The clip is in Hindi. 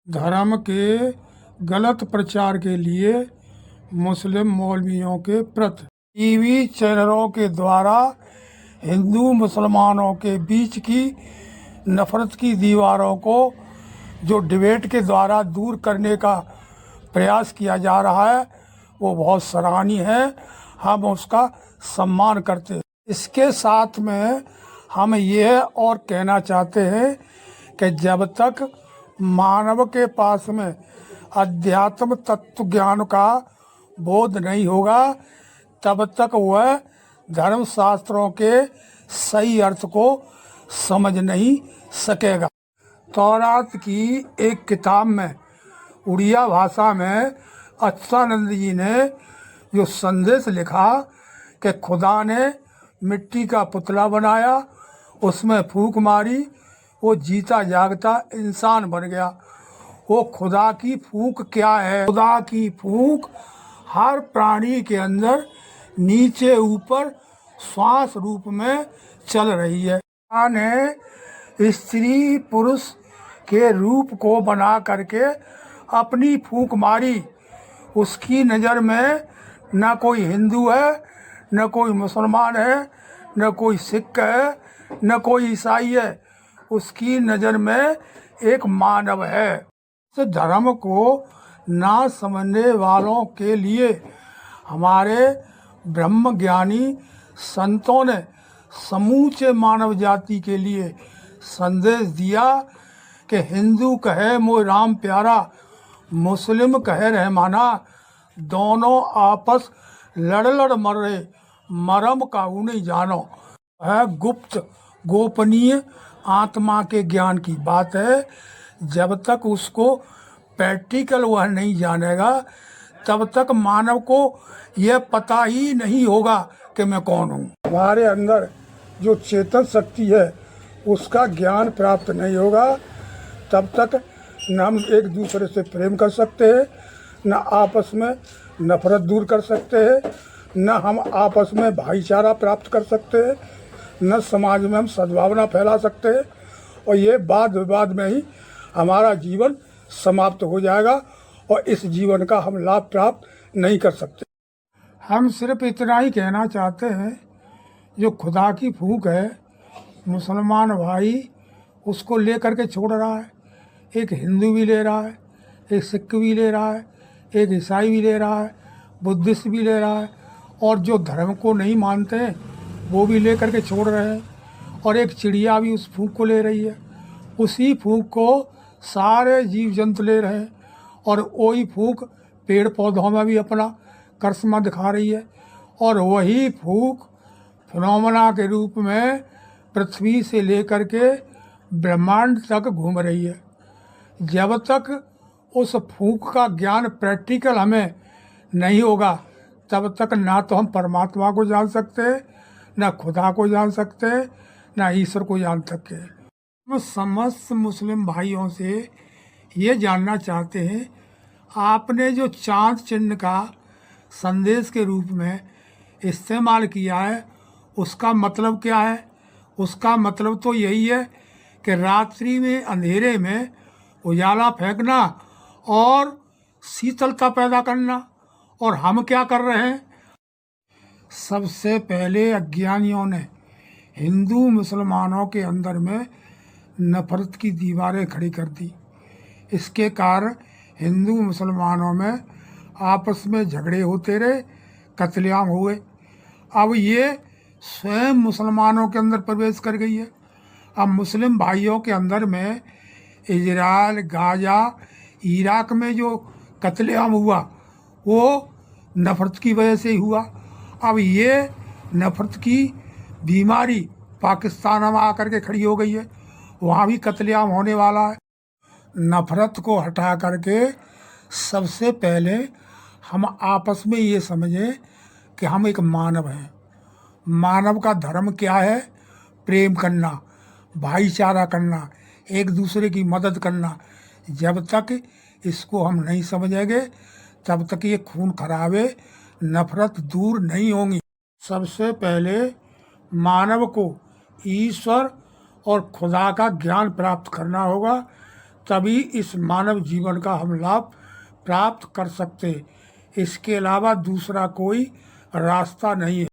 धर्म के गलत प्रचार के लिए मुस्लिम मौलवियों के प्रति टीवी चैनलों के द्वारा हिंदू मुसलमानों के बीच की नफरत की दीवारों को जो डिबेट के द्वारा दूर करने का प्रयास किया जा रहा है वो बहुत सराहनीय है। हम उसका सम्मान करते हैं। इसके साथ में हम यह और कहना चाहते हैं कि जब तक मानव के पास में अध्यात्म तत्व ज्ञान का बोध नहीं होगा तब तक वह धर्मशास्त्रों के सही अर्थ को समझ नहीं सकेगा। तौरात की एक किताब में उड़िया भाषा में अच्युतानंद जी ने जो संदेश लिखा कि खुदा ने मिट्टी का पुतला बनाया, उसमें फूंक मारी, वो जीता जागता इंसान बन गया। वो खुदा की फूंक क्या है? खुदा की फूंक हर प्राणी के अंदर नीचे ऊपर श्वास रूप में चल रही है। खुदा ने स्त्री पुरुष के रूप को बना करके अपनी फूंक मारी। उसकी नज़र में न कोई हिंदू है, न कोई मुसलमान है, न कोई सिख है, न कोई ईसाई है। उसकी नज़र में एक मानव है। इस धर्म को ना समझने वालों के लिए हमारे ब्रह्म ज्ञानी संतों ने समूचे मानव जाति के लिए संदेश दिया कि हिंदू कहे मोय राम प्यारा, मुस्लिम कहे रहमाना, दोनों आपस लड़ लड़ मर रहे, मरम का नहीं जानो। है गुप्त गोपनीय आत्मा के ज्ञान की बात है। जब तक उसको प्रैक्टिकल वह नहीं जानेगा तब तक मानव को यह पता ही नहीं होगा कि मैं कौन हूँ। हमारे अंदर जो चेतन शक्ति है उसका ज्ञान प्राप्त नहीं होगा तब तक न हम एक दूसरे से प्रेम कर सकते हैं, न आपस में नफरत दूर कर सकते हैं, न हम आपस में भाईचारा प्राप्त कर सकते हैं, न समाज में हम सद्भावना फैला सकते हैं। और ये वाद विवाद में ही हमारा जीवन समाप्त हो जाएगा और इस जीवन का हम लाभ प्राप्त नहीं कर सकते। हम सिर्फ इतना ही कहना चाहते हैं, जो खुदा की फूंक है मुसलमान भाई उसको ले करके छोड़ रहा है। एक हिंदू भी ले रहा है, एक सिख भी ले रहा है, एक ईसाई भी ले रहा है, बुद्धिस्ट भी ले रहा है, और जो धर्म को नहीं मानते हैं वो भी ले करके छोड़ रहे हैं। और एक चिड़िया भी उस फूंक को ले रही है। उसी फूंक को सारे जीव जंतु ले रहे हैं और वही फूंक पेड़ पौधों में भी अपना करिश्मा दिखा रही है। और वही फूंक फिनोमेना के रूप में पृथ्वी से लेकर के ब्रह्मांड तक घूम रही है। जब तक उस फूंक का ज्ञान प्रैक्टिकल हमें नहीं होगा तब तक ना तो हम परमात्मा को जान सकते हैं, ना खुदा को जान सकते हैं, ना ईश्वर को जान सकते हैं। हम समस्त मुस्लिम भाइयों से ये जानना चाहते हैं, आपने जो चांद चिन्ह का संदेश के रूप में इस्तेमाल किया है उसका मतलब क्या है? उसका मतलब तो यही है कि रात्रि में अंधेरे में उजाला फेंकना और शीतलता पैदा करना। और हम क्या कर रहे हैं? सबसे पहले अज्ञानियों ने हिंदू मुसलमानों के अंदर में नफरत की दीवारें खड़ी कर दी। इसके कारण हिंदू मुसलमानों में आपस में झगड़े होते रहे, कत्लेआम हुए। अब ये स्वयं मुसलमानों के अंदर प्रवेश कर गई है। अब मुस्लिम भाइयों के अंदर में इजराइल, गाजा, इराक में जो कत्लेआम हुआ वो नफरत की वजह से ही हुआ। अब ये नफरत की बीमारी पाकिस्तान में आकर के खड़ी हो गई है, वहाँ भी कत्लेआम होने वाला है। नफरत को हटा करके सबसे पहले हम आपस में ये समझें कि हम एक मानव हैं। मानव का धर्म क्या है? प्रेम करना, भाईचारा करना, एक दूसरे की मदद करना। जब तक इसको हम नहीं समझेंगे तब तक ये खून खराबे, नफरत दूर नहीं होंगी। सबसे पहले मानव को ईश्वर और खुदा का ज्ञान प्राप्त करना होगा, तभी इस मानव जीवन का हम लाभ प्राप्त कर सकते। इसके अलावा दूसरा कोई रास्ता नहीं है।